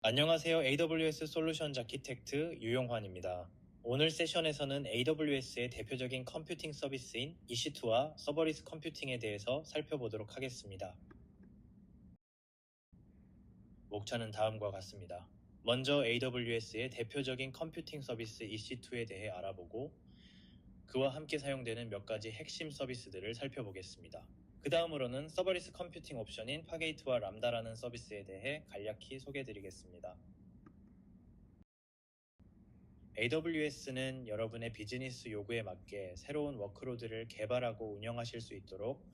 안녕하세요. AWS 솔루션즈 아키텍트 유용환입니다. 오늘 세션에서는 AWS의 대표적인 컴퓨팅 서비스인 EC2와 서버리스 컴퓨팅에 대해서 살펴보도록 하겠습니다. 목차는 다음과 같습니다. 먼저 AWS의 대표적인 컴퓨팅 서비스 EC2에 대해 알아보고 그와 함께 사용되는 몇 가지 핵심 서비스들을 살펴보겠습니다. 그 다음으로는 서버리스 컴퓨팅 옵션인 파게이트와 람다라는 서비스에 대해 간략히 소개해드리겠습니다. AWS는 여러분의 비즈니스 요구에 맞게 새로운 워크로드를 개발하고 운영하실 수 있도록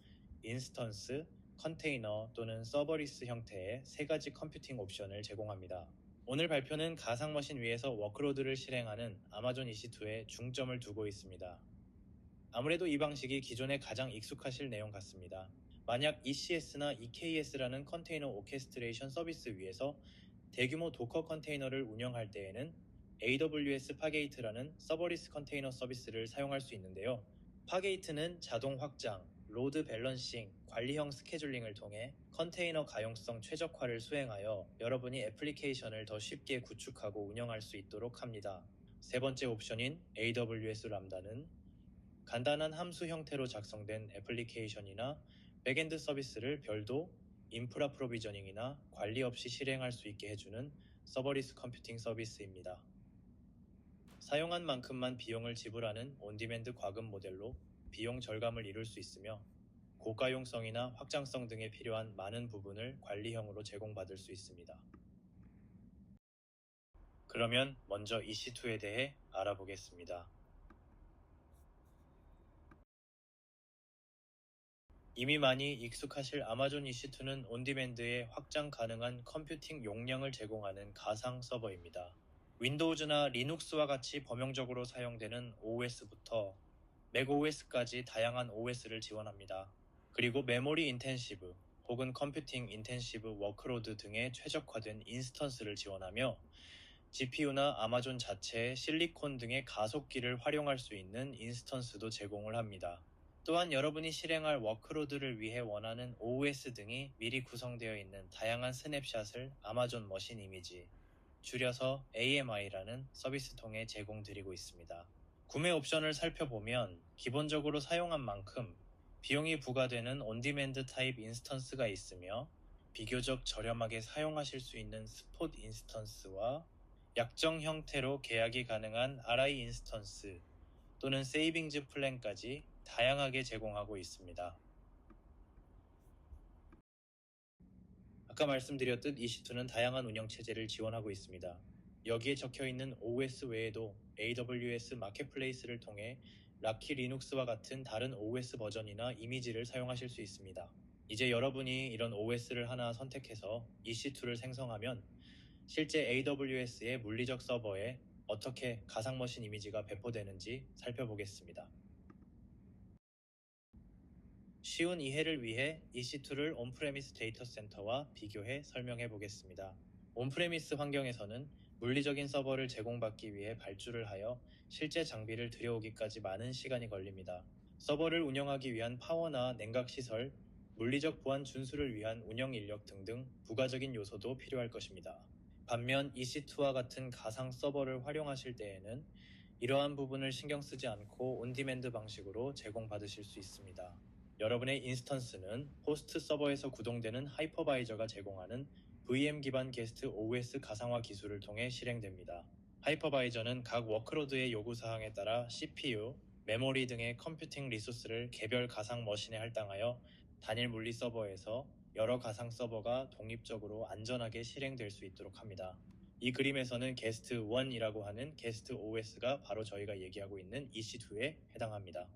인스턴스, 컨테이너 또는 서버리스 형태의 세 가지 컴퓨팅 옵션을 제공합니다. 오늘 발표는 가상머신 위에서 워크로드를 실행하는 아마존 EC2에 중점을 두고 있습니다. 아무래도 이 방식이 기존에 가장 익숙하실 내용 같습니다. 만약 ECS나 EKS라는 컨테이너 오케스트레이션 서비스 위에서 대규모 도커 컨테이너를 운영할 때에는 AWS 파게이트라는 서버리스 컨테이너 서비스를 사용할 수 있는데요. 파게이트는 자동 확장, 로드 밸런싱, 관리형 스케줄링을 통해 컨테이너 가용성 최적화를 수행하여 여러분이 애플리케이션을 더 쉽게 구축하고 운영할 수 있도록 합니다. 세 번째 옵션인 AWS 람다는 간단한 함수 형태로 작성된 애플리케이션이나 백엔드 서비스를 별도 인프라 프로비저닝이나 관리 없이 실행할 수 있게 해주는 서버리스 컴퓨팅 서비스입니다. 사용한 만큼만 비용을 지불하는 온디맨드 과금 모델로 비용 절감을 이룰 수 있으며 고가용성이나 확장성 등에 필요한 많은 부분을 관리형으로 제공받을 수 있습니다. 그러면 먼저 EC2에 대해 알아보겠습니다. 이미 많이 익숙하실 아마존 EC2는 온디맨드에 확장 가능한 컴퓨팅 용량을 제공하는 가상 서버입니다. 윈도우즈나 리눅스와 같이 범용적으로 사용되는 OS부터 맥OS까지 다양한 OS를 지원합니다. 그리고 메모리 인텐시브 혹은 컴퓨팅 인텐시브 워크로드 등에 최적화된 인스턴스를 지원하며 GPU나 아마존 자체의 실리콘 등의 가속기를 활용할 수 있는 인스턴스도 제공을 합니다. 또한 여러분이 실행할 워크로드를 위해 원하는 OS 등이 미리 구성되어 있는 다양한 스냅샷을 아마존 머신 이미지, 줄여서 AMI라는 서비스 통해 제공드리고 있습니다. 구매 옵션을 살펴보면 기본적으로 사용한 만큼 비용이 부과되는 온디맨드 타입 인스턴스가 있으며 비교적 저렴하게 사용하실 수 있는 스폿 인스턴스와 약정 형태로 계약이 가능한 RI 인스턴스 또는 세이빙즈 플랜까지 다양하게 제공하고 있습니다. 아까 말씀드렸듯 EC2는 다양한 운영체제를 지원하고 있습니다. 여기에 적혀있는 OS 외에도 AWS 마켓플레이스를 통해 라키 리눅스와 같은 다른 OS 버전이나 이미지를 사용하실 수 있습니다. 이제 여러분이 이런 OS를 하나 선택해서 EC2를 생성하면 실제 AWS의 물리적 서버에 어떻게 가상머신 이미지가 배포되는지 살펴보겠습니다. 쉬운 이해를 위해 EC2를 온프레미스 데이터 센터와 비교해 설명해 보겠습니다. 온프레미스 환경에서는 물리적인 서버를 제공받기 위해 발주를 하여 실제 장비를 들여오기까지 많은 시간이 걸립니다. 서버를 운영하기 위한 파워나 냉각 시설, 물리적 보안 준수를 위한 운영 인력 등등 부가적인 요소도 필요할 것입니다. 반면 EC2와 같은 가상 서버를 활용하실 때에는 이러한 부분을 신경 쓰지 않고 온디맨드 방식으로 제공받으실 수 있습니다. 여러분의 인스턴스는 호스트 서버에서 구동되는 하이퍼바이저가 제공하는 VM 기반 게스트 OS 가상화 기술을 통해 실행됩니다. 하이퍼바이저는 각 워크로드의 요구사항에 따라 CPU, 메모리 등의 컴퓨팅 리소스를 개별 가상 머신에 할당하여 단일 물리 서버에서 여러 가상 서버가 독립적으로 안전하게 실행될 수 있도록 합니다. 이 그림에서는 게스트 1이라고 하는 게스트 OS가 바로 저희가 얘기하고 있는 EC2에 해당합니다.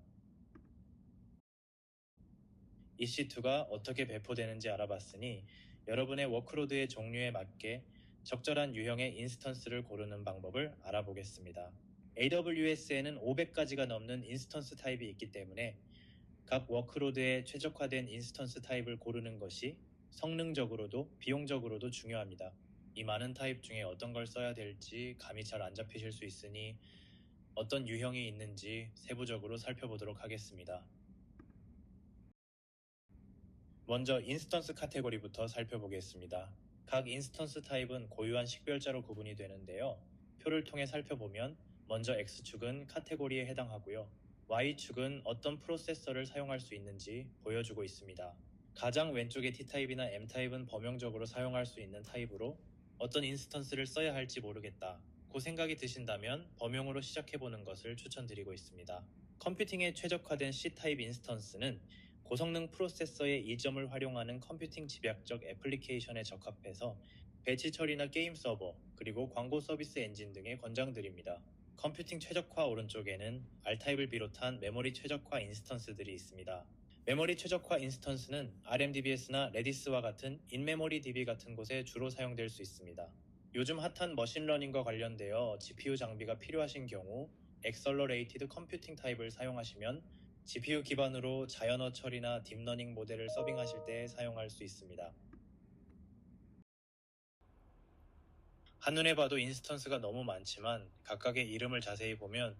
EC2가 어떻게 배포되는지 알아봤으니 여러분의 워크로드의 종류에 맞게 적절한 유형의 인스턴스를 고르는 방법을 알아보겠습니다. AWS에는 500가지가 넘는 인스턴스 타입이 있기 때문에 각 워크로드에 최적화된 인스턴스 타입을 고르는 것이 성능적으로도 비용적으로도 중요합니다. 이 많은 타입 중에 어떤 걸 써야 될지 감이 잘 안 잡히실 수 있으니 어떤 유형이 있는지 세부적으로 살펴보도록 하겠습니다. 먼저 인스턴스 카테고리부터 살펴보겠습니다. 각 인스턴스 타입은 고유한 식별자로 구분이 되는데요. 표를 통해 살펴보면 먼저 X축은 카테고리에 해당하고요. Y축은 어떤 프로세서를 사용할 수 있는지 보여주고 있습니다. 가장 왼쪽의 T타입이나 M타입은 범용적으로 사용할 수 있는 타입으로 어떤 인스턴스를 써야 할지 모르겠다 고 생각이 드신다면 범용으로 시작해보는 것을 추천드리고 있습니다. 컴퓨팅에 최적화된 C타입 인스턴스는 고성능 프로세서의 이점을 활용하는 컴퓨팅 집약적 애플리케이션에 적합해서 배치 처리나 게임 서버, 그리고 광고 서비스 엔진 등에 권장드립니다. 컴퓨팅 최적화 오른쪽에는 R타입을 비롯한 메모리 최적화 인스턴스들이 있습니다. 메모리 최적화 인스턴스는 RMDBS나 레디스와 같은 인메모리 DB 같은 곳에 주로 사용될 수 있습니다. 요즘 핫한 머신러닝과 관련되어 GPU 장비가 필요하신 경우 엑셀러레이티드 컴퓨팅 타입을 사용하시면 GPU 기반으로 자연어 처리나 딥러닝 모델을 서빙하실 때 사용할 수 있습니다. 한눈에 봐도 인스턴스가 너무 많지만 각각의 이름을 자세히 보면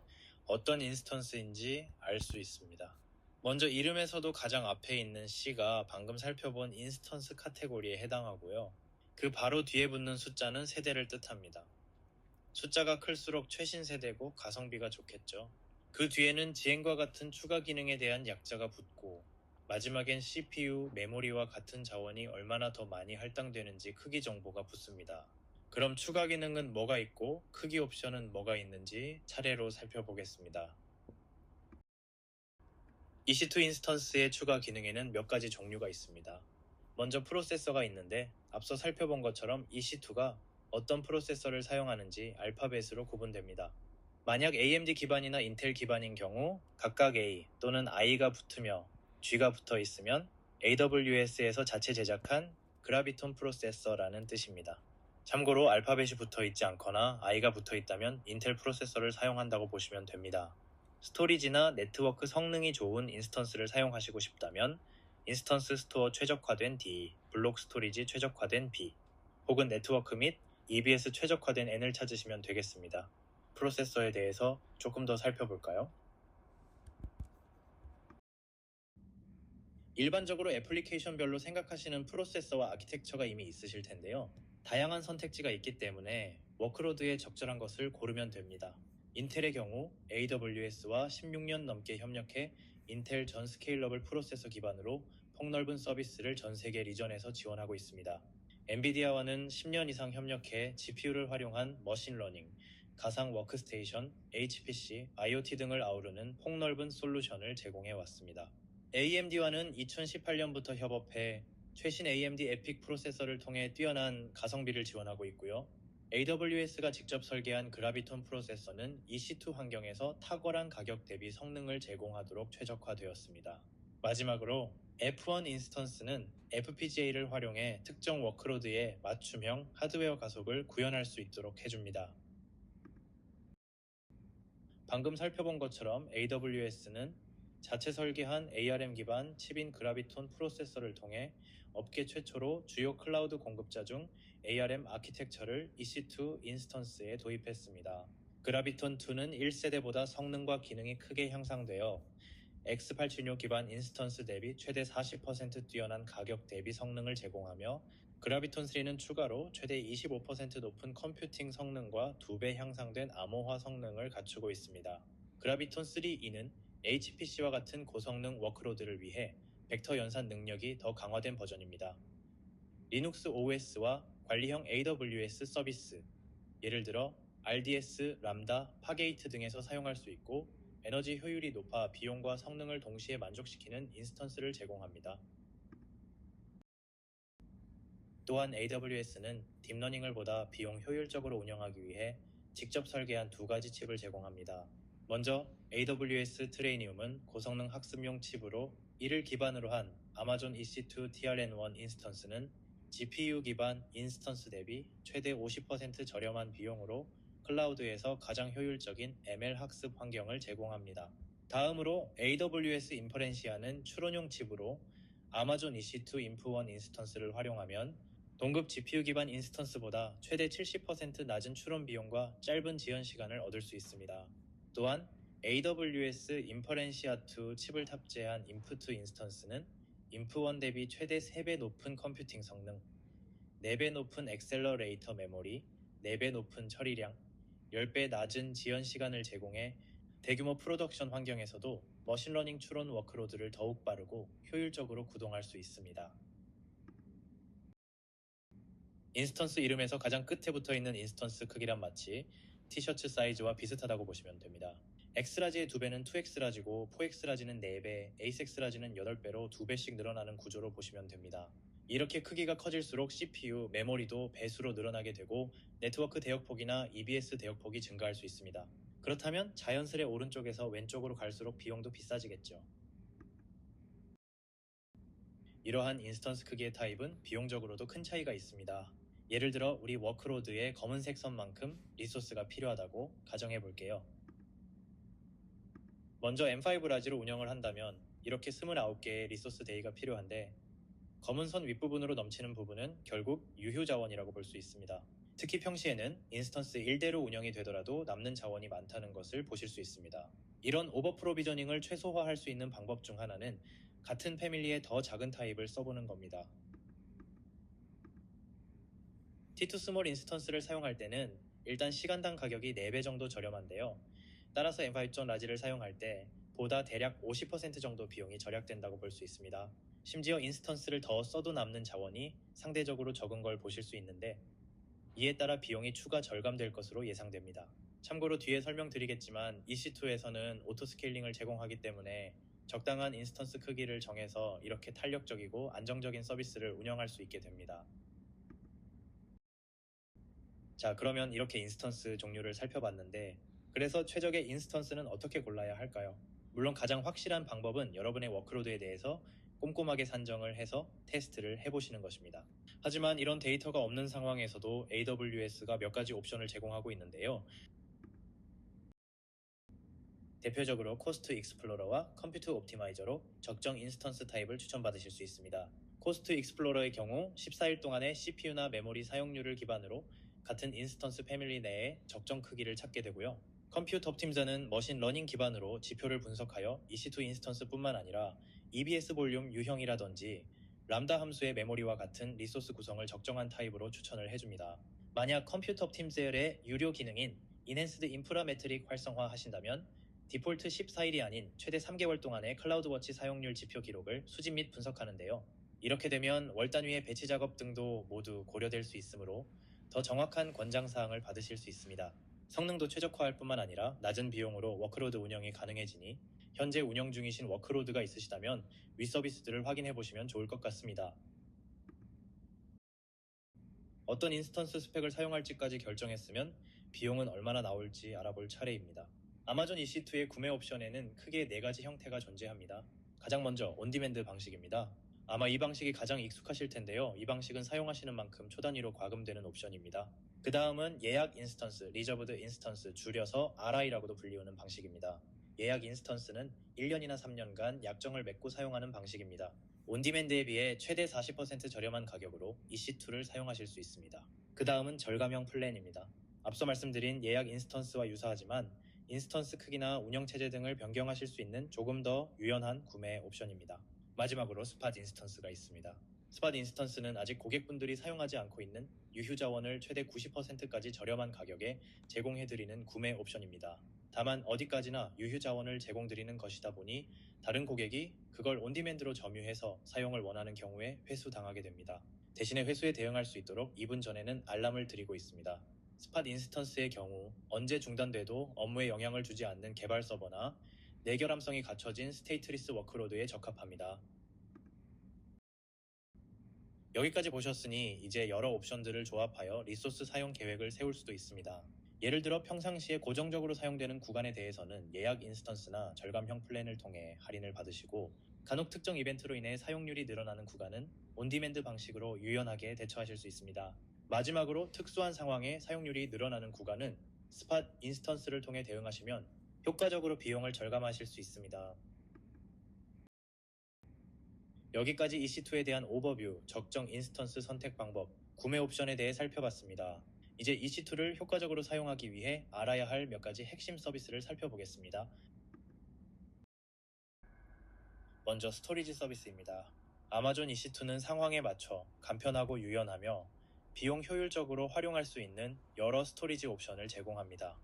어떤 인스턴스인지 알 수 있습니다. 먼저 이름에서도 가장 앞에 있는 C가 방금 살펴본 인스턴스 카테고리에 해당하고요. 그 바로 뒤에 붙는 숫자는 세대를 뜻합니다. 숫자가 클수록 최신 세대고 가성비가 좋겠죠. 그 뒤에는 지행과 같은 추가 기능에 대한 약자가 붙고 마지막엔 CPU, 메모리와 같은 자원이 얼마나 더 많이 할당되는지 크기 정보가 붙습니다. 그럼 추가 기능은 뭐가 있고 크기 옵션은 뭐가 있는지 차례로 살펴보겠습니다. EC2 인스턴스의 추가 기능에는 몇 가지 종류가 있습니다. 먼저 프로세서가 있는데 앞서 살펴본 것처럼 EC2가 어떤 프로세서를 사용하는지 알파벳으로 구분됩니다. 만약 AMD 기반이나 인텔 기반인 경우 각각 A 또는 I가 붙으며 G가 붙어 있으면 AWS에서 자체 제작한 그라비톤 프로세서라는 뜻입니다. 참고로 알파벳이 붙어 있지 않거나 I가 붙어 있다면 인텔 프로세서를 사용한다고 보시면 됩니다. 스토리지나 네트워크 성능이 좋은 인스턴스를 사용하시고 싶다면 인스턴스 스토어 최적화된 D, 블록 스토리지 최적화된 B, 혹은 네트워크 및 EBS 최적화된 N을 찾으시면 되겠습니다. 프로세서에 대해서 조금 더 살펴볼까요? 일반적으로 애플리케이션별로 생각하시는 프로세서와 아키텍처가 이미 있으실 텐데요. 다양한 선택지가 있기 때문에 워크로드에 적절한 것을 고르면 됩니다. 인텔의 경우 AWS와 16년 넘게 협력해 인텔 전 스케일러블 프로세서 기반으로 폭넓은 서비스를 전 세계 리전에서 지원하고 있습니다. 엔비디아와는 10년 이상 협력해 GPU를 활용한 머신러닝, 가상 워크스테이션, HPC, IoT 등을 아우르는 폭넓은 솔루션을 제공해 왔습니다. AMD와는 2018년부터 협업해 최신 AMD 에픽 프로세서를 통해 뛰어난 가성비를 지원하고 있고요. AWS가 직접 설계한 그라비톤 프로세서는 EC2 환경에서 탁월한 가격 대비 성능을 제공하도록 최적화되었습니다. 마지막으로 F1 인스턴스는 FPGA를 활용해 특정 워크로드에 맞춤형 하드웨어 가속을 구현할 수 있도록 해줍니다. 방금 살펴본 것처럼 AWS는 자체 설계한 ARM 기반 칩인 그라비톤 프로세서를 통해 업계 최초로 주요 클라우드 공급자 중 ARM 아키텍처를 EC2 인스턴스에 도입했습니다. 그라비톤2는 1세대보다 성능과 기능이 크게 향상되어 X876 기반 인스턴스 대비 최대 40% 뛰어난 가격 대비 성능을 제공하며 그라비톤3는 추가로 최대 25% 높은 컴퓨팅 성능과 2배 향상된 암호화 성능을 갖추고 있습니다. 그라비톤3E는 HPC와 같은 고성능 워크로드를 위해 벡터 연산 능력이 더 강화된 버전입니다. 리눅스 OS와 관리형 AWS 서비스, 예를 들어 RDS, 람다, 파게이트 등에서 사용할 수 있고 에너지 효율이 높아 비용과 성능을 동시에 만족시키는 인스턴스를 제공합니다. 또한 AWS는 딥러닝을 보다 비용 효율적으로 운영하기 위해 직접 설계한 두 가지 칩을 제공합니다. 먼저 AWS 트레이니움은 고성능 학습용 칩으로 이를 기반으로 한 아마존 EC2 TRN1 인스턴스는 GPU 기반 인스턴스 대비 최대 50% 저렴한 비용으로 클라우드에서 가장 효율적인 ML 학습 환경을 제공합니다. 다음으로 AWS 인퍼렌시아는 추론용 칩으로 아마존 EC2 인프1 인스턴스를 활용하면 동급 GPU 기반 인스턴스보다 최대 70% 낮은 추론 비용과 짧은 지연 시간을 얻을 수 있습니다. 또한 AWS 인퍼렌시아2 칩을 탑재한 인프2 인스턴스는 인프1 대비 최대 3배 높은 컴퓨팅 성능, 4배 높은 액셀러레이터 메모리, 4배 높은 처리량, 10배 낮은 지연 시간을 제공해 대규모 프로덕션 환경에서도 머신러닝 추론 워크로드를 더욱 빠르고 효율적으로 구동할 수 있습니다. 인스턴스 이름에서 가장 끝에 붙어 있는 인스턴스 크기란 마치 티셔츠 사이즈와 비슷하다고 보시면 됩니다. X라지의 2배는 2X라지고 4X라지는 4배, 8X라지는 8배로 2배씩 늘어나는 구조로 보시면 됩니다. 이렇게 크기가 커질수록 CPU, 메모리도 배수로 늘어나게 되고 네트워크 대역폭이나 EBS 대역폭이 증가할 수 있습니다. 그렇다면 자연스레 오른쪽에서 왼쪽으로 갈수록 비용도 비싸지겠죠. 이러한 인스턴스 크기의 타입은 비용적으로도 큰 차이가 있습니다. 예를 들어 우리 워크로드의 검은색 선만큼 리소스가 필요하다고 가정해 볼게요. 먼저 M5 라지로 운영을 한다면 이렇게 29개의 리소스 데이가 필요한데 검은 선 윗부분으로 넘치는 부분은 결국 유효 자원이라고 볼 수 있습니다. 특히 평시에는 인스턴스 1대로 운영이 되더라도 남는 자원이 많다는 것을 보실 수 있습니다. 이런 오버 프로비저닝을 최소화할 수 있는 방법 중 하나는 같은 패밀리의 더 작은 타입을 써보는 겁니다. T2 스몰 인스턴스를 사용할 때는 일단 시간당 가격이 4배 정도 저렴한데요. 따라서 M5 라지를 사용할 때 보다 대략 50% 정도 비용이 절약된다고 볼 수 있습니다. 심지어 인스턴스를 더 써도 남는 자원이 상대적으로 적은 걸 보실 수 있는데 이에 따라 비용이 추가 절감될 것으로 예상됩니다. 참고로 뒤에 설명드리겠지만 EC2에서는 오토스케일링을 제공하기 때문에 적당한 인스턴스 크기를 정해서 이렇게 탄력적이고 안정적인 서비스를 운영할 수 있게 됩니다. 자, 그러면 이렇게 인스턴스 종류를 살펴봤는데 그래서 최적의 인스턴스는 어떻게 골라야 할까요? 물론 가장 확실한 방법은 여러분의 워크로드에 대해서 꼼꼼하게 산정을 해서 테스트를 해보시는 것입니다. 하지만 이런 데이터가 없는 상황에서도 AWS가 몇 가지 옵션을 제공하고 있는데요. 대표적으로 코스트 익스플로러와 컴퓨트 옵티마이저로 적정 인스턴스 타입을 추천받으실 수 있습니다. 코스트 익스플로러의 경우 14일 동안의 CPU나 메모리 사용률을 기반으로 같은 인스턴스 패밀리 내에 적정 크기를 찾게 되고요. 컴퓨트 옵티마이저는 머신 러닝 기반으로 지표를 분석하여 EC2 인스턴스뿐만 아니라 EBS 볼륨 유형이라든지 람다 함수의 메모리와 같은 리소스 구성을 적정한 타입으로 추천을 해줍니다. 만약 컴퓨터 옵티마이저의 유료 기능인 인핸스드 인프라 매트릭 활성화 하신다면 디폴트 14일이 아닌 최대 3개월 동안의 클라우드워치 사용률 지표 기록을 수집 및 분석하는데요. 이렇게 되면 월 단위의 배치 작업 등도 모두 고려될 수 있으므로 더 정확한 권장사항을 받으실 수 있습니다. 성능도 최적화할 뿐만 아니라 낮은 비용으로 워크로드 운영이 가능해지니 현재 운영 중이신 워크로드가 있으시다면 윗서비스들을 확인해 보시면 좋을 것 같습니다. 어떤 인스턴스 스펙을 사용할지까지 결정했으면 비용은 얼마나 나올지 알아볼 차례입니다. 아마존 EC2의 구매 옵션에는 크게 4가지 형태가 존재합니다. 가장 먼저 온디맨드 방식입니다. 아마 이 방식이 가장 익숙하실 텐데요. 이 방식은 사용하시는 만큼 초단위로 과금되는 옵션입니다. 그 다음은 예약 인스턴스, 리저브드 인스턴스, 줄여서 RI라고도 불리우는 방식입니다. 예약 인스턴스는 1년이나 3년간 약정을 맺고 사용하는 방식입니다. 온디맨드에 비해 최대 40% 저렴한 가격으로 EC2를 사용하실 수 있습니다. 그 다음은 절감형 플랜입니다. 앞서 말씀드린 예약 인스턴스와 유사하지만 인스턴스 크기나 운영체제 등을 변경하실 수 있는 조금 더 유연한 구매 옵션입니다. 마지막으로 스팟 인스턴스가 있습니다. 스팟 인스턴스는 아직 고객분들이 사용하지 않고 있는 유휴 자원을 최대 90%까지 저렴한 가격에 제공해드리는 구매 옵션입니다. 다만 어디까지나 유휴 자원을 제공드리는 것이다 보니 다른 고객이 그걸 온디맨드로 점유해서 사용을 원하는 경우에 회수당하게 됩니다. 대신에 회수에 대응할 수 있도록 2분 전에는 알람을 드리고 있습니다. 스팟 인스턴스의 경우 언제 중단돼도 업무에 영향을 주지 않는 개발 서버나 내결함성이 갖춰진 스테이트리스 워크로드에 적합합니다. 여기까지 보셨으니 이제 여러 옵션들을 조합하여 리소스 사용 계획을 세울 수도 있습니다. 예를 들어 평상시에 고정적으로 사용되는 구간에 대해서는 예약 인스턴스나 절감형 플랜을 통해 할인을 받으시고 간혹 특정 이벤트로 인해 사용률이 늘어나는 구간은 온디맨드 방식으로 유연하게 대처하실 수 있습니다. 마지막으로 특수한 상황에 사용률이 늘어나는 구간은 스팟 인스턴스를 통해 대응하시면 효과적으로 비용을 절감하실 수 있습니다. 여기까지 EC2에 대한 오버뷰, 적정 인스턴스 선택 방법, 구매 옵션에 대해 살펴봤습니다. 이제 EC2를 효과적으로 사용하기 위해 알아야 할 몇 가지 핵심 서비스를 살펴보겠습니다. 먼저 스토리지 서비스입니다. 아마존 EC2는 상황에 맞춰 간편하고 유연하며 비용 효율적으로 활용할 수 있는 여러 스토리지 옵션을 제공합니다.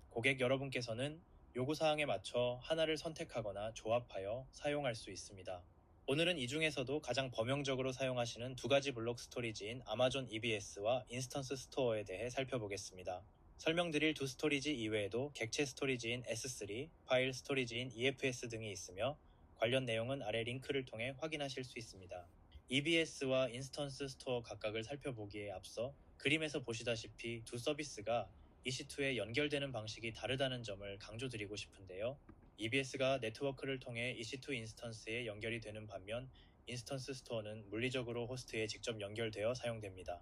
고객 여러분께서는 요구사항에 맞춰 하나를 선택하거나 조합하여 사용할 수 있습니다. 오늘은 이 중에서도 가장 범용적으로 사용하시는 두 가지 블록 스토리지인 아마존 EBS와 인스턴스 스토어에 대해 살펴보겠습니다. 설명드릴 두 스토리지 이외에도 객체 스토리지인 S3, 파일 스토리지인 EFS 등이 있으며 관련 내용은 아래 링크를 통해 확인하실 수 있습니다. EBS와 인스턴스 스토어 각각을 살펴보기에 앞서 그림에서 보시다시피 두 서비스가 EC2에 연결되는 방식이 다르다는 점을 강조드리고 싶은데요. EBS가 네트워크를 통해 EC2 인스턴스에 연결이 되는 반면 인스턴스 스토어는 물리적으로 호스트에 직접 연결되어 사용됩니다.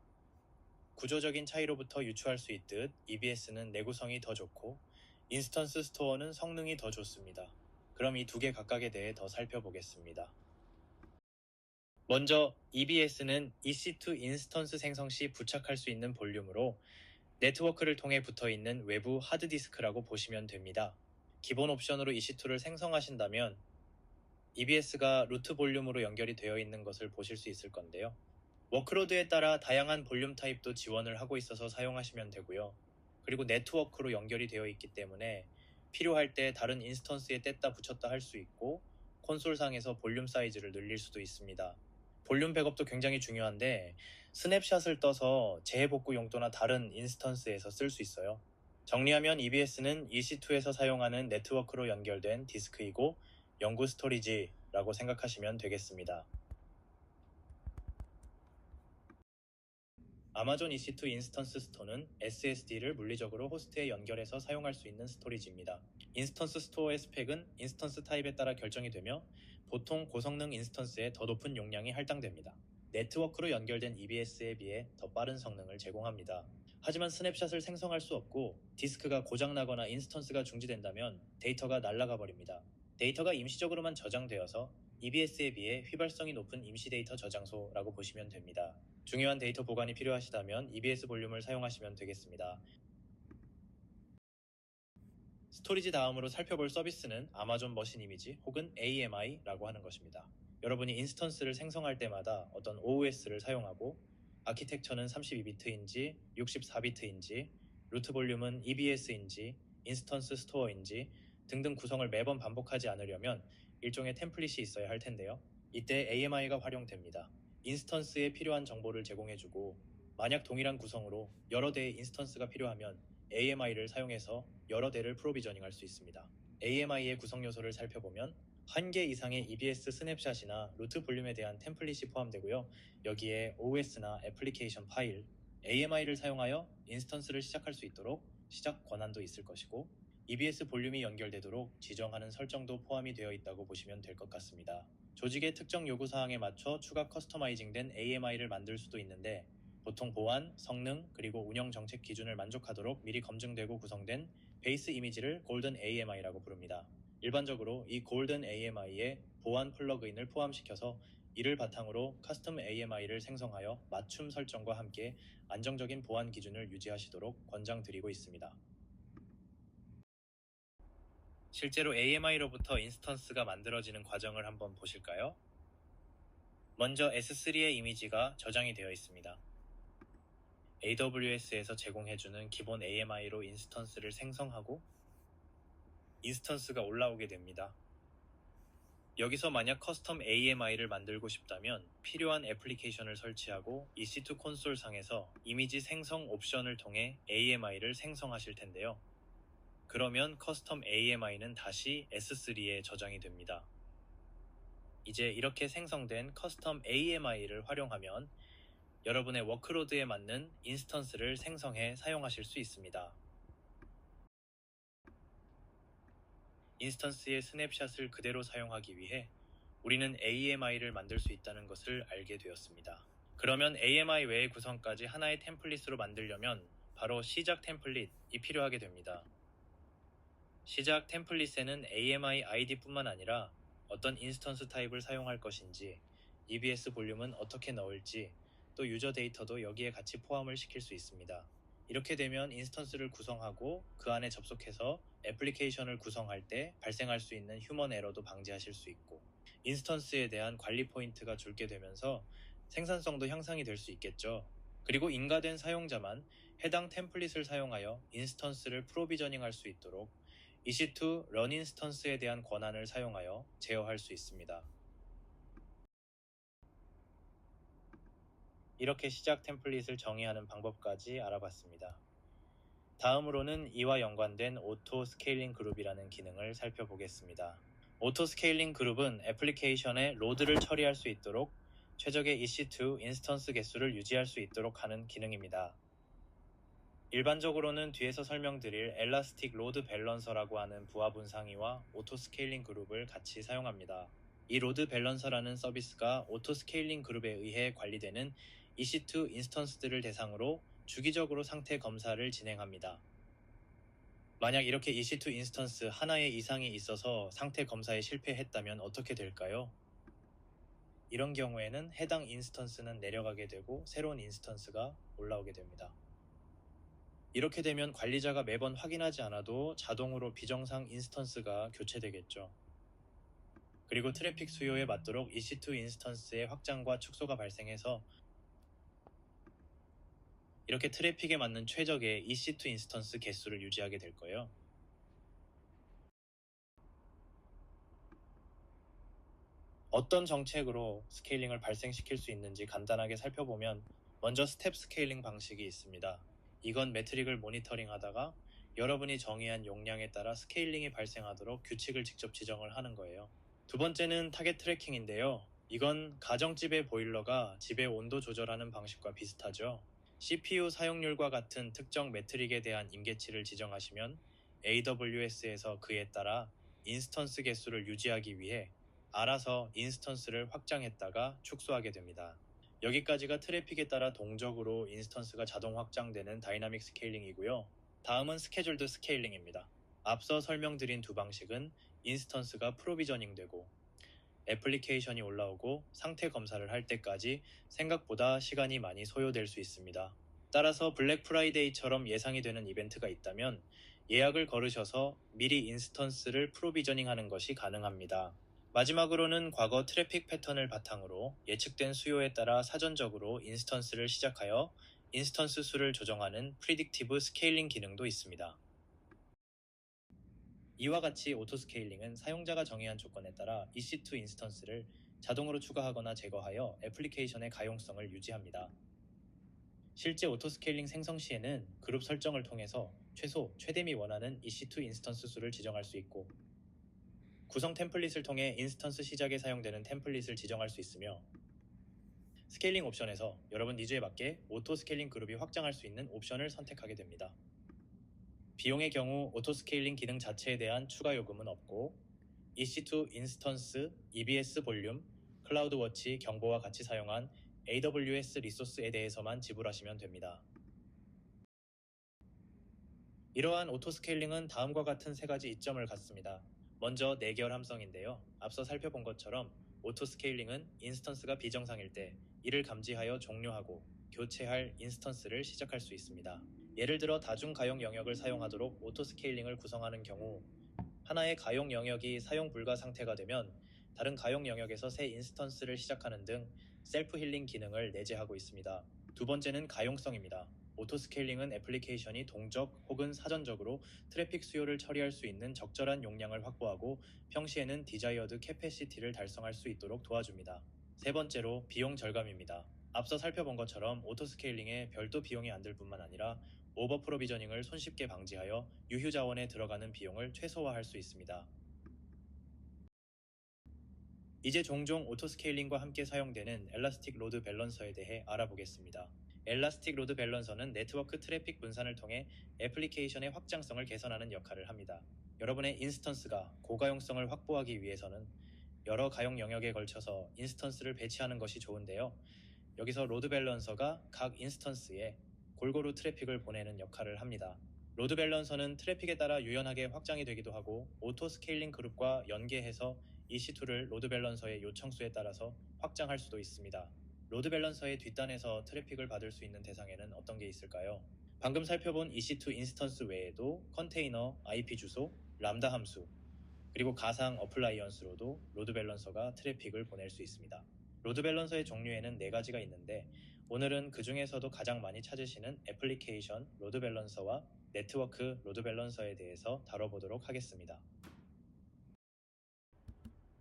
구조적인 차이로부터 유추할 수 있듯 EBS는 내구성이 더 좋고 인스턴스 스토어는 성능이 더 좋습니다. 그럼 이 두 개 각각에 대해 더 살펴보겠습니다. 먼저 EBS는 EC2 인스턴스 생성 시 부착할 수 있는 볼륨으로 네트워크를 통해 붙어있는 외부 하드디스크라고 보시면 됩니다. 기본 옵션으로 EC2를 생성하신다면 EBS가 루트 볼륨으로 연결이 되어 있는 것을 보실 수 있을 건데요. 워크로드에 따라 다양한 볼륨 타입도 지원을 하고 있어서 사용하시면 되고요. 그리고 네트워크로 연결이 되어 있기 때문에 필요할 때 다른 인스턴스에 뗐다 붙였다 할 수 있고 콘솔상에서 볼륨 사이즈를 늘릴 수도 있습니다. 볼륨 백업도 굉장히 중요한데 스냅샷을 떠서 재해복구 용도나 다른 인스턴스에서 쓸 수 있어요. 정리하면 EBS는 EC2에서 사용하는 네트워크로 연결된 디스크이고 연구 스토리지라고 생각하시면 되겠습니다. 아마존 EC2 인스턴스 스토어는 SSD를 물리적으로 호스트에 연결해서 사용할 수 있는 스토리지입니다. 인스턴스 스토어의 스펙은 인스턴스 타입에 따라 결정이 되며 보통 고성능 인스턴스에 더 높은 용량이 할당됩니다. 네트워크로 연결된 EBS에 비해 더 빠른 성능을 제공합니다. 하지만 스냅샷을 생성할 수 없고 디스크가 고장나거나 인스턴스가 중지된다면 데이터가 날아가 버립니다. 데이터가 임시적으로만 저장되어서 EBS에 비해 휘발성이 높은 임시 데이터 저장소라고 보시면 됩니다. 중요한 데이터 보관이 필요하시다면 EBS 볼륨을 사용하시면 되겠습니다. 스토리지 다음으로 살펴볼 서비스는 아마존 머신 이미지 혹은 AMI라고 하는 것입니다. 여러분이 인스턴스를 생성할 때마다 어떤 OOS를 사용하고 아키텍처는 32비트인지 64비트인지 루트 볼륨은 EBS인지 인스턴스 스토어인지 등등 구성을 매번 반복하지 않으려면 일종의 템플릿이 있어야 할 텐데요. 이때 AMI가 활용됩니다. 인스턴스에 필요한 정보를 제공해주고 만약 동일한 구성으로 여러 대의 인스턴스가 필요하면 AMI를 사용해서 여러 대를 프로비저닝할 수 있습니다. AMI의 구성 요소를 살펴보면 한 개 이상의 EBS 스냅샷이나 루트 볼륨에 대한 템플릿이 포함되고요. 여기에 OS나 애플리케이션 파일, AMI를 사용하여 인스턴스를 시작할 수 있도록 시작 권한도 있을 것이고 EBS 볼륨이 연결되도록 지정하는 설정도 포함이 되어 있다고 보시면 될 것 같습니다. 조직의 특정 요구사항에 맞춰 추가 커스터마이징된 AMI를 만들 수도 있는데 보통 보안, 성능, 그리고 운영 정책 기준을 만족하도록 미리 검증되고 구성된 베이스 이미지를 골든 AMI라고 부릅니다. 일반적으로 이 골든 AMI에 보안 플러그인을 포함시켜서 이를 바탕으로 커스텀 AMI를 생성하여 맞춤 설정과 함께 안정적인 보안 기준을 유지하시도록 권장드리고 있습니다. 실제로 AMI로부터 인스턴스가 만들어지는 과정을 한번 보실까요? 먼저 S3의 이미지가 저장이 되어 있습니다. AWS에서 제공해주는 기본 AMI로 인스턴스를 생성하고 인스턴스가 올라오게 됩니다. 여기서 만약 커스텀 AMI를 만들고 싶다면 필요한 애플리케이션을 설치하고 EC2 콘솔 상에서 이미지 생성 옵션을 통해 AMI를 생성하실 텐데요. 그러면 커스텀 AMI는 다시 S3에 저장이 됩니다. 이제 이렇게 생성된 커스텀 AMI를 활용하면 여러분의 워크로드에 맞는 인스턴스를 생성해 사용하실 수 있습니다. 인스턴스의 스냅샷을 그대로 사용하기 위해 우리는 AMI를 만들 수 있다는 것을 알게 되었습니다. 그러면 AMI 외의 구성까지 하나의 템플릿으로 만들려면 바로 시작 템플릿이 필요하게 됩니다. 시작 템플릿에는 AMI ID뿐만 아니라 어떤 인스턴스 타입을 사용할 것인지, EBS 볼륨은 어떻게 넣을지, 또 유저 데이터도 여기에 같이 포함을 시킬 수 있습니다. 이렇게 되면 인스턴스를 구성하고 그 안에 접속해서 애플리케이션을 구성할 때 발생할 수 있는 휴먼 에러도 방지하실 수 있고 인스턴스에 대한 관리 포인트가 줄게 되면서 생산성도 향상이 될 수 있겠죠. 그리고 인가된 사용자만 해당 템플릿을 사용하여 인스턴스를 프로비저닝할 수 있도록 EC2 run 인스턴스에 대한 권한을 사용하여 제어할 수 있습니다. 이렇게 시작 템플릿을 정의하는 방법까지 알아봤습니다. 다음으로는 이와 연관된 오토 스케일링 그룹이라는 기능을 살펴보겠습니다. 오토 스케일링 그룹은 애플리케이션에 로드를 처리할 수 있도록 최적의 EC2 인스턴스 개수를 유지할 수 있도록 하는 기능입니다. 일반적으로는 뒤에서 설명드릴 엘라스틱 로드 밸런서라고 하는 부하 분상이와 오토 스케일링 그룹을 같이 사용합니다. 이 로드 밸런서라는 서비스가 오토 스케일링 그룹에 의해 관리되는 EC2 인스턴스들을 대상으로 주기적으로 상태 검사를 진행합니다. 만약 이렇게 EC2 인스턴스 하나의 이상이 있어서 상태 검사에 실패했다면 어떻게 될까요? 이런 경우에는 해당 인스턴스는 내려가게 되고 새로운 인스턴스가 올라오게 됩니다. 이렇게 되면 관리자가 매번 확인하지 않아도 자동으로 비정상 인스턴스가 교체되겠죠. 그리고 트래픽 수요에 맞도록 EC2 인스턴스의 확장과 축소가 발생해서 이렇게 트래픽에 맞는 최적의 EC2 인스턴스 개수를 유지하게 될 거예요. 어떤 정책으로 스케일링을 발생시킬 수 있는지 간단하게 살펴보면 먼저 스텝 스케일링 방식이 있습니다. 이건 매트릭을 모니터링하다가 여러분이 정의한 용량에 따라 스케일링이 발생하도록 규칙을 직접 지정을 하는 거예요. 두 번째는 타겟 트래킹인데요. 이건 가정집의 보일러가 집의 온도 조절하는 방식과 비슷하죠. CPU 사용률과 같은 특정 매트릭에 대한 임계치를 지정하시면 AWS에서 그에 따라 인스턴스 개수를 유지하기 위해 알아서 인스턴스를 확장했다가 축소하게 됩니다. 여기까지가 트래픽에 따라 동적으로 인스턴스가 자동 확장되는 다이나믹 스케일링이고요. 다음은 스케줄드 스케일링입니다. 앞서 설명드린 두 방식은 인스턴스가 프로비저닝되고 애플리케이션이 올라오고 상태 검사를 할 때까지 생각보다 시간이 많이 소요될 수 있습니다. 따라서 블랙 프라이데이처럼 예상이 되는 이벤트가 있다면 예약을 걸으셔서 미리 인스턴스를 프로비저닝하는 것이 가능합니다. 마지막으로는 과거 트래픽 패턴을 바탕으로 예측된 수요에 따라 사전적으로 인스턴스를 시작하여 인스턴스 수를 조정하는 프리딕티브 스케일링 기능도 있습니다. 이와 같이 오토스케일링은 사용자가 정의한 조건에 따라 EC2 인스턴스를 자동으로 추가하거나 제거하여 애플리케이션의 가용성을 유지합니다. 실제 오토스케일링 생성 시에는 그룹 설정을 통해서 최소, 최대미 원하는 EC2 인스턴스 수를 지정할 수 있고 구성 템플릿을 통해 인스턴스 시작에 사용되는 템플릿을 지정할 수 있으며 스케일링 옵션에서 여러분 니즈에 맞게 오토스케일링 그룹이 확장할 수 있는 옵션을 선택하게 됩니다. 비용의 경우 오토스케일링 기능 자체에 대한 추가 요금은 없고 EC2 인스턴스, EBS 볼륨, 클라우드워치 경보와 같이 사용한 AWS 리소스에 대해서만 지불하시면 됩니다. 이러한 오토스케일링은 다음과 같은 세 가지 이점을 갖습니다. 먼저 내결함성인데요. 앞서 살펴본 것처럼 오토스케일링은 인스턴스가 비정상일 때 이를 감지하여 종료하고 교체할 인스턴스를 시작할 수 있습니다. 예를 들어 다중 가용 영역을 사용하도록 오토스케일링을 구성하는 경우 하나의 가용 영역이 사용 불가 상태가 되면 다른 가용 영역에서 새 인스턴스를 시작하는 등 셀프 힐링 기능을 내재하고 있습니다. 두 번째는 가용성입니다. 오토스케일링은 애플리케이션이 동적 혹은 사전적으로 트래픽 수요를 처리할 수 있는 적절한 용량을 확보하고 평시에는 디자이어드 캐패시티를 달성할 수 있도록 도와줍니다. 세 번째로 비용 절감입니다. 앞서 살펴본 것처럼 오토스케일링에 별도 비용이 안 들 뿐만 아니라 오버 프로비저닝을 손쉽게 방지하여 유휴 자원에 들어가는 비용을 최소화할 수 있습니다. 이제 종종 오토스케일링과 함께 사용되는 엘라스틱 로드 밸런서에 대해 알아보겠습니다. 엘라스틱 로드 밸런서는 네트워크 트래픽 분산을 통해 애플리케이션의 확장성을 개선하는 역할을 합니다. 여러분의 인스턴스가 고가용성을 확보하기 위해서는 여러 가용 영역에 걸쳐서 인스턴스를 배치하는 것이 좋은데요. 여기서 로드 밸런서가 각 인스턴스에 골고루 트래픽을 보내는 역할을 합니다. 로드 밸런서는 트래픽에 따라 유연하게 확장이 되기도 하고 오토 스케일링 그룹과 연계해서 EC2를 로드 밸런서의 요청수에 따라서 확장할 수도 있습니다. 로드 밸런서의 뒷단에서 트래픽을 받을 수 있는 대상에는 어떤 게 있을까요? 방금 살펴본 EC2 인스턴스 외에도 컨테이너, IP 주소, 람다 함수, 그리고 가상 어플라이언스로도 로드 밸런서가 트래픽을 보낼 수 있습니다. 로드 밸런서의 종류에는 4가지가 있는데 오늘은 그 중에서도 가장 많이 찾으시는 애플리케이션 로드 밸런서와 네트워크 로드 밸런서에 대해서 다뤄보도록 하겠습니다.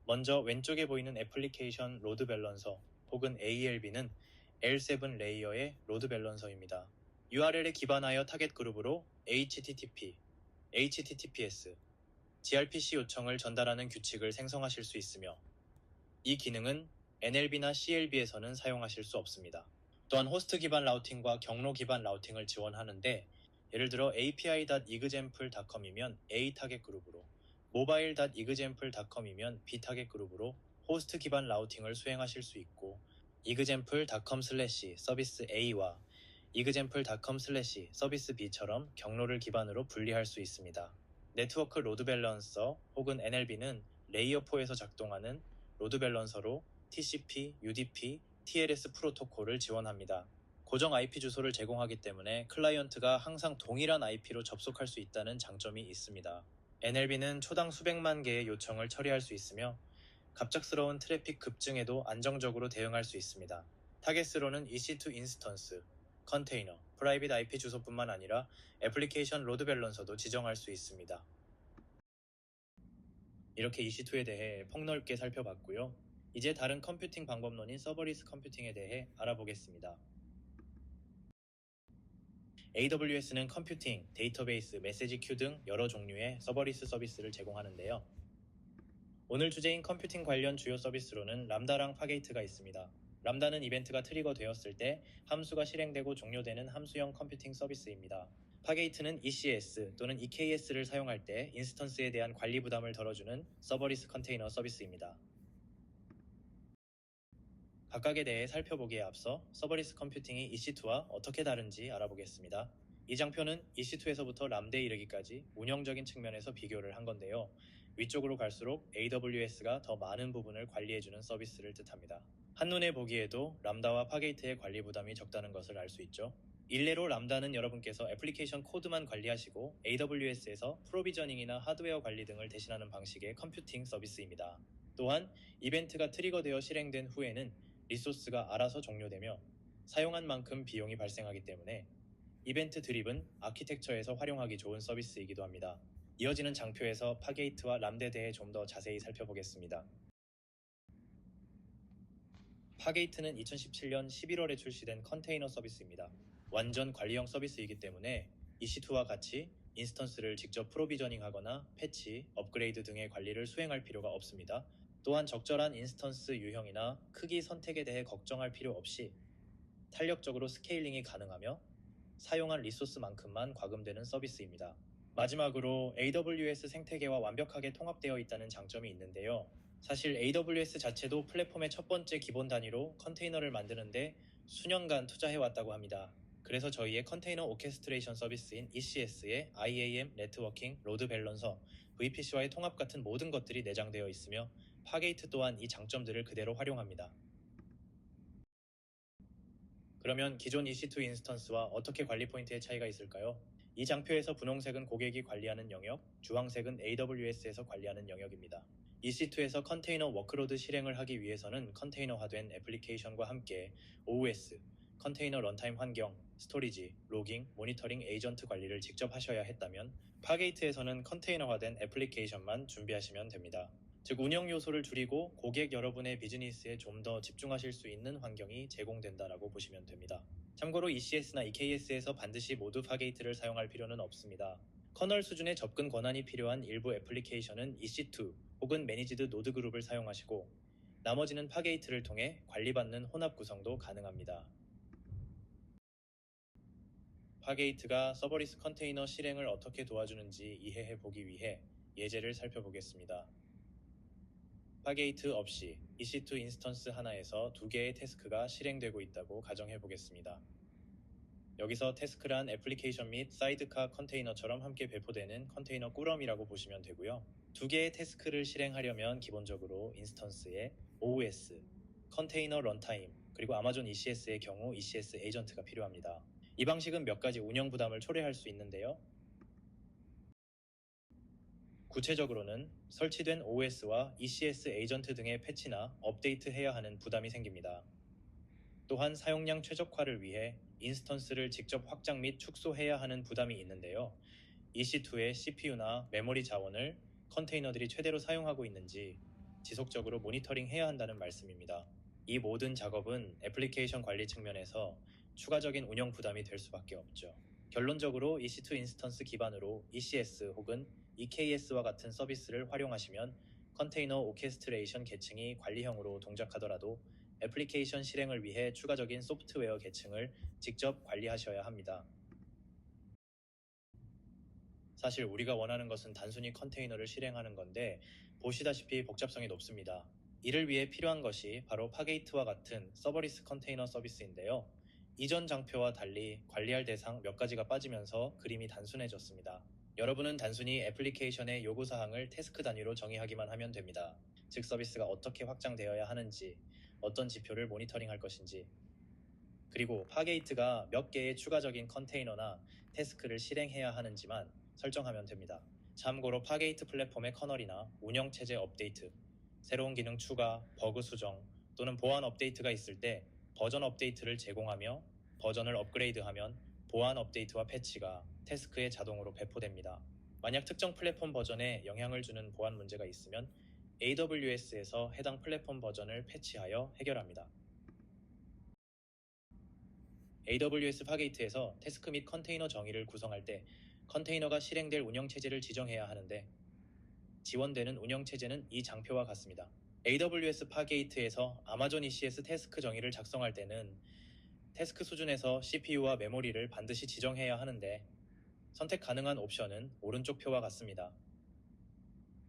먼저 왼쪽에 보이는 애플리케이션 로드 밸런서 혹은 ALB는 L7 레이어의 로드 밸런서입니다. URL에 기반하여 타겟 그룹으로 HTTP, HTTPS, gRPC 요청을 전달하는 규칙을 생성하실 수 있으며 이 기능은 NLB나 CLB에서는 사용하실 수 없습니다. 또한 호스트 기반 라우팅과 경로 기반 라우팅을 지원하는데 예를 들어 api.example.com이면 A 타겟 그룹으로 mobile.example.com이면 B 타겟 그룹으로 호스트 기반 라우팅을 수행하실 수 있고 example.com/서비스 A와 example.com/서비스 B처럼 경로를 기반으로 분리할 수 있습니다. 네트워크 로드 밸런서 혹은 NLB는 레이어 4에서 작동하는 로드 밸런서로 TCP, UDP, TLS 프로토콜을 지원합니다. 고정 IP 주소를 제공하기 때문에 클라이언트가 항상 동일한 IP로 접속할 수 있다는 장점이 있습니다. NLB는 초당 수백만 개의 요청을 처리할 수 있으며 갑작스러운 트래픽 급증에도 안정적으로 대응할 수 있습니다. 타겟으로는 EC2 인스턴스, 컨테이너, 프라이빗 IP 주소뿐만 아니라 애플리케이션 로드 밸런서도 지정할 수 있습니다. 이렇게 EC2에 대해 폭넓게 살펴봤고요. 이제 다른 컴퓨팅 방법론인 서버리스 컴퓨팅에 대해 알아보겠습니다. AWS는 컴퓨팅, 데이터베이스, 메시지 큐 등 여러 종류의 서버리스 서비스를 제공하는데요. 오늘 주제인 컴퓨팅 관련 주요 서비스로는 람다랑 파게이트가 있습니다. 람다는 이벤트가 트리거 되었을 때 함수가 실행되고 종료되는 함수형 컴퓨팅 서비스입니다. 파게이트는 ECS 또는 EKS를 사용할 때 인스턴스에 대한 관리 부담을 덜어주는 서버리스 컨테이너 서비스입니다. 각각에 대해 살펴보기에 앞서 서버리스 컴퓨팅이 EC2와 어떻게 다른지 알아보겠습니다. 이 장표는 EC2에서부터 람다에 이르기까지 운영적인 측면에서 비교를 한 건데요. 위쪽으로 갈수록 AWS가 더 많은 부분을 관리해주는 서비스를 뜻합니다. 한눈에 보기에도 람다와 파게이트의 관리 부담이 적다는 것을 알 수 있죠. 일례로 람다는 여러분께서 애플리케이션 코드만 관리하시고 AWS에서 프로비저닝이나 하드웨어 관리 등을 대신하는 방식의 컴퓨팅 서비스입니다. 또한 이벤트가 트리거되어 실행된 후에는 리소스가 알아서 종료되며 사용한 만큼 비용이 발생하기 때문에 이벤트 드립은 아키텍처에서 활용하기 좋은 서비스이기도 합니다. 이어지는 장표에서 파게이트와 람다에 대해 좀 더 자세히 살펴보겠습니다. 파게이트는 2017년 11월에 출시된 컨테이너 서비스입니다. 완전 관리형 서비스이기 때문에 EC2와 같이 인스턴스를 직접 프로비저닝하거나 패치, 업그레이드 등의 관리를 수행할 필요가 없습니다. 또한 적절한 인스턴스 유형이나 크기 선택에 대해 걱정할 필요 없이 탄력적으로 스케일링이 가능하며 사용한 리소스만큼만 과금되는 서비스입니다. 마지막으로 AWS 생태계와 완벽하게 통합되어 있다는 장점이 있는데요. 사실 AWS 자체도 플랫폼의 첫 번째 기본 단위로 컨테이너를 만드는데 수년간 투자해왔다고 합니다. 그래서 저희의 컨테이너 오케스트레이션 서비스인 ECS에 IAM, 네트워킹, 로드 밸런서, VPC와의 통합 같은 모든 것들이 내장되어 있으며 파게이트 또한 이 장점들을 그대로 활용합니다. 그러면 기존 EC2 인스턴스와 어떻게 관리 포인트의 차이가 있을까요? 이 장표에서 분홍색은 고객이 관리하는 영역, 주황색은 AWS에서 관리하는 영역입니다. EC2에서 컨테이너 워크로드 실행을 하기 위해서는 컨테이너화된 애플리케이션과 함께 OS, 컨테이너 런타임 환경, 스토리지, 로깅, 모니터링 에이전트 관리를 직접 하셔야 했다면 파게이트에서는 컨테이너화된 애플리케이션만 준비하시면 됩니다. 즉 운영 요소를 줄이고 고객 여러분의 비즈니스에 좀 더 집중하실 수 있는 환경이 제공된다라고 보시면 됩니다. 참고로 ECS나 EKS에서 반드시 모두 파게이트를 사용할 필요는 없습니다. 커널 수준의 접근 권한이 필요한 일부 애플리케이션은 EC2 혹은 매니지드 노드 그룹을 사용하시고 나머지는 파게이트를 통해 관리받는 혼합 구성도 가능합니다. 파게이트가 서버리스 컨테이너 실행을 어떻게 도와주는지 이해해 보기 위해 예제를 살펴보겠습니다. 파게이트 없이 EC2 인스턴스 하나에서 2개의 태스크가 실행되고 있다고 가정해 보겠습니다. 여기서 태스크란 애플리케이션 및 사이드카 컨테이너처럼 함께 배포되는 컨테이너 꾸러미라고 보시면 되고요. 2개의 태스크를 실행하려면 기본적으로 인스턴스에 OS, 컨테이너 런타임, 그리고 아마존 ECS의 경우 ECS 에이전트가 필요합니다. 이 방식은 몇 가지 운영 부담을 초래할 수 있는데요. 구체적으로는 설치된 OS와 ECS 에이전트 등의 패치나 업데이트해야 하는 부담이 생깁니다. 또한 사용량 최적화를 위해 인스턴스를 직접 확장 및 축소해야 하는 부담이 있는데요. EC2의 CPU나 메모리 자원을 컨테이너들이 최대로 사용하고 있는지 지속적으로 모니터링해야 한다는 말씀입니다. 이 모든 작업은 애플리케이션 관리 측면에서 추가적인 운영 부담이 될 수밖에 없죠. 결론적으로 EC2 인스턴스 기반으로 ECS 혹은 EKS와 같은 서비스를 활용하시면 컨테이너 오케스트레이션 계층이 관리형으로 동작하더라도 애플리케이션 실행을 위해 추가적인 소프트웨어 계층을 직접 관리하셔야 합니다. 사실 우리가 원하는 것은 단순히 컨테이너를 실행하는 건데 보시다시피 복잡성이 높습니다. 이를 위해 필요한 것이 바로 파게이트와 같은 서버리스 컨테이너 서비스인데요. 이전 장표와 달리 관리할 대상 몇 가지가 빠지면서 그림이 단순해졌습니다. 여러분은 단순히 애플리케이션의 요구사항을 태스크 단위로 정의하기만 하면 됩니다. 즉 서비스가 어떻게 확장되어야 하는지, 어떤 지표를 모니터링할 것인지, 그리고 파게이트가 몇 개의 추가적인 컨테이너나 태스크를 실행해야 하는지만 설정하면 됩니다. 참고로 파게이트 플랫폼의 커널이나 운영체제 업데이트, 새로운 기능 추가, 버그 수정 또는 보안 업데이트가 있을 때 버전 업데이트를 제공하며 버전을 업그레이드하면 보안 업데이트와 패치가 태스크에 자동으로 배포됩니다. 만약 특정 플랫폼 버전에 영향을 주는 보안 문제가 있으면 AWS에서 해당 플랫폼 버전을 패치하여 해결합니다. AWS 파게이트에서 태스크 및 컨테이너 정의를 구성할 때 컨테이너가 실행될 운영체제를 지정해야 하는데 지원되는 운영체제는 이 장표와 같습니다. AWS 파게이트에서 아마존 ECS 태스크 정의를 작성할 때는 태스크 수준에서 CPU와 메모리를 반드시 지정해야 하는데 선택 가능한 옵션은 오른쪽 표와 같습니다.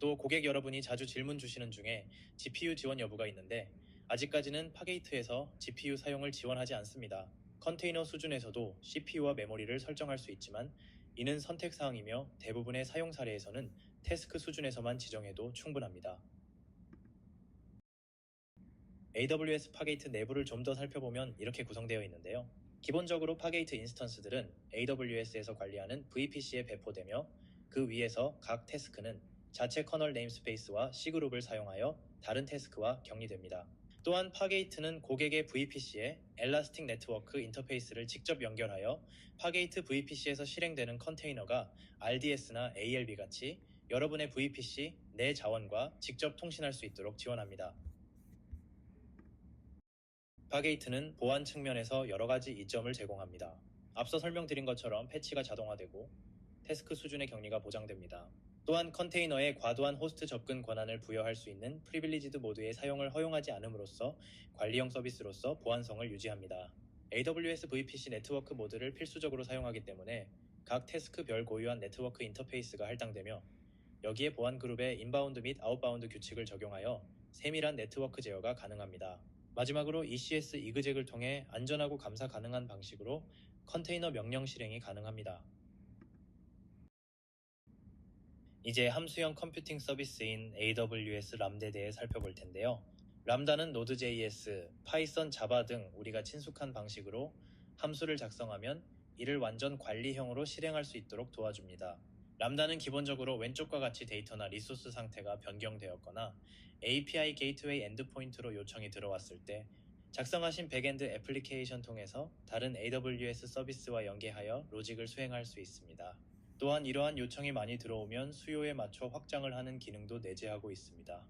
또 고객 여러분이 자주 질문 주시는 중에 GPU 지원 여부가 있는데 아직까지는 파게이트에서 GPU 사용을 지원하지 않습니다. 컨테이너 수준에서도 CPU와 메모리를 설정할 수 있지만 이는 선택사항이며 대부분의 사용 사례에서는 태스크 수준에서만 지정해도 충분합니다. AWS 파게이트 내부를 좀 더 살펴보면 이렇게 구성되어 있는데요. 기본적으로 파게이트 인스턴스들은 AWS에서 관리하는 VPC에 배포되며 그 위에서 각 태스크는 자체 커널 네임스페이스와 C그룹을 사용하여 다른 태스크와 격리됩니다. 또한 파게이트는 고객의 VPC에 엘라스틱 네트워크 인터페이스를 직접 연결하여 파게이트 VPC에서 실행되는 컨테이너가 RDS나 ALB 같이 여러분의 VPC 내 자원과 직접 통신할 수 있도록 지원합니다. 파게이트는 보안 측면에서 여러 가지 이점을 제공합니다. 앞서 설명드린 것처럼 패치가 자동화되고 태스크 수준의 격리가 보장됩니다. 또한 컨테이너에 과도한 호스트 접근 권한을 부여할 수 있는 프리빌리지드 모드의 사용을 허용하지 않음으로써 관리형 서비스로서 보안성을 유지합니다. AWS VPC 네트워크 모드를 필수적으로 사용하기 때문에 각 태스크별 고유한 네트워크 인터페이스가 할당되며 여기에 보안 그룹의 인바운드 및 아웃바운드 규칙을 적용하여 세밀한 네트워크 제어가 가능합니다. 마지막으로 ECS 이그젝을 통해 안전하고 감사 가능한 방식으로 컨테이너 명령 실행이 가능합니다. 이제 함수형 컴퓨팅 서비스인 AWS 람다에 대해 살펴볼 텐데요. 람다는 Node.js, 파이썬, 자바 등 우리가 친숙한 방식으로 함수를 작성하면 이를 완전 관리형으로 실행할 수 있도록 도와줍니다. 람다는 기본적으로 왼쪽과 같이 데이터나 리소스 상태가 변경되었거나 API 게이트웨이 엔드포인트로 요청이 들어왔을 때 작성하신 백엔드 애플리케이션 통해서 다른 AWS 서비스와 연계하여 로직을 수행할 수 있습니다. 또한 이러한 요청이 많이 들어오면 수요에 맞춰 확장을 하는 기능도 내재하고 있습니다.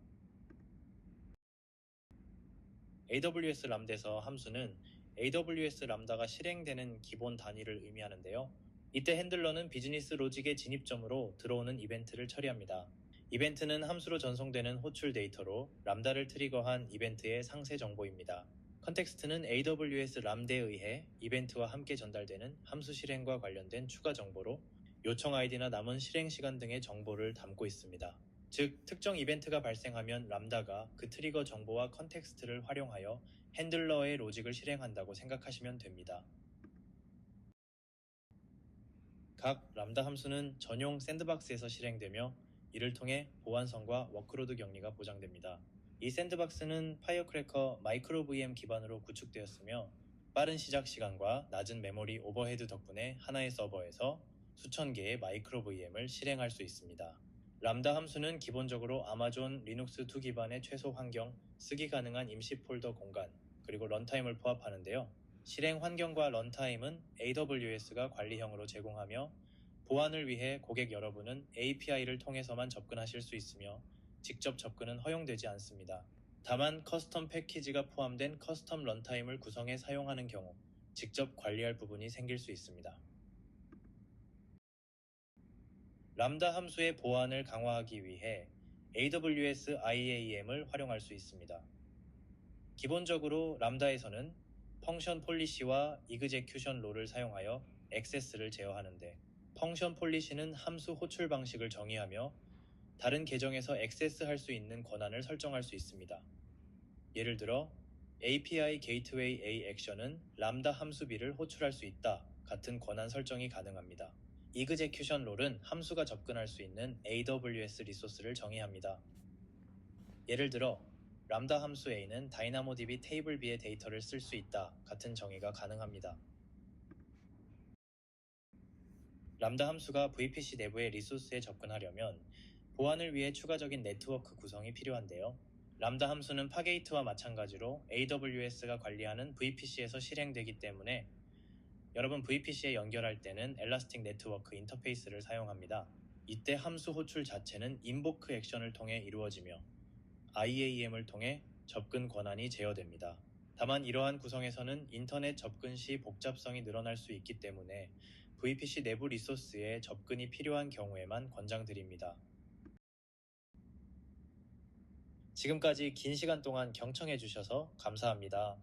AWS 람다에서 함수는 AWS 람다가 실행되는 기본 단위를 의미하는데요. 이때 핸들러는 비즈니스 로직의 진입점으로 들어오는 이벤트를 처리합니다. 이벤트는 함수로 전송되는 호출 데이터로 람다를 트리거한 이벤트의 상세 정보입니다. 컨텍스트는 AWS 람다에 의해 이벤트와 함께 전달되는 함수 실행과 관련된 추가 정보로 요청 아이디나 남은 실행 시간 등의 정보를 담고 있습니다. 즉, 특정 이벤트가 발생하면 람다가 그 트리거 정보와 컨텍스트를 활용하여 핸들러의 로직을 실행한다고 생각하시면 됩니다. 각 람다 함수는 전용 샌드박스에서 실행되며 이를 통해 보안성과 워크로드 격리가 보장됩니다. 이 샌드박스는 파이어크래커 마이크로 VM 기반으로 구축되었으며 빠른 시작 시간과 낮은 메모리 오버헤드 덕분에 하나의 서버에서 수천 개의 마이크로 VM을 실행할 수 있습니다. 람다 함수는 기본적으로 아마존 리눅스 2 기반의 최소 환경, 쓰기 가능한 임시 폴더 공간, 그리고 런타임을 포함하는데요. 실행 환경과 런타임은 AWS가 관리형으로 제공하며 보안을 위해 고객 여러분은 API를 통해서만 접근하실 수 있으며 직접 접근은 허용되지 않습니다. 다만 커스텀 패키지가 포함된 커스텀 런타임을 구성해 사용하는 경우 직접 관리할 부분이 생길 수 있습니다. 람다 함수의 보안을 강화하기 위해 AWS IAM을 활용할 수 있습니다. 기본적으로 람다에서는 펑션 폴리시와 이그제큐션 롤을 사용하여 액세스를 제어하는데, 펑션 폴리시는 함수 호출 방식을 정의하며 다른 계정에서 액세스할 수 있는 권한을 설정할 수 있습니다. 예를 들어 API 게이트웨이 A 액션은 람다 함수 B를 호출할 수 있다 같은 권한 설정이 가능합니다. 이그제큐션 롤은 함수가 접근할 수 있는 AWS 리소스를 정의합니다. 예를 들어 람다 함수 A는 DynamoDB 테이블 B의 데이터를 쓸 수 있다 같은 정의가 가능합니다. 람다 함수가 VPC 내부의 리소스에 접근하려면 보안을 위해 추가적인 네트워크 구성이 필요한데요. 람다 함수는 파게이트와 마찬가지로 AWS가 관리하는 VPC에서 실행되기 때문에 여러분 VPC에 연결할 때는 엘라스틱 네트워크 인터페이스를 사용합니다. 이때 함수 호출 자체는 인보크 액션을 통해 이루어지며 IAM을 통해 접근 권한이 제어됩니다. 다만 이러한 구성에서는 인터넷 접근 시 복잡성이 늘어날 수 있기 때문에 VPC 내부 리소스에 접근이 필요한 경우에만 권장드립니다. 지금까지 긴 시간 동안 경청해 주셔서 감사합니다.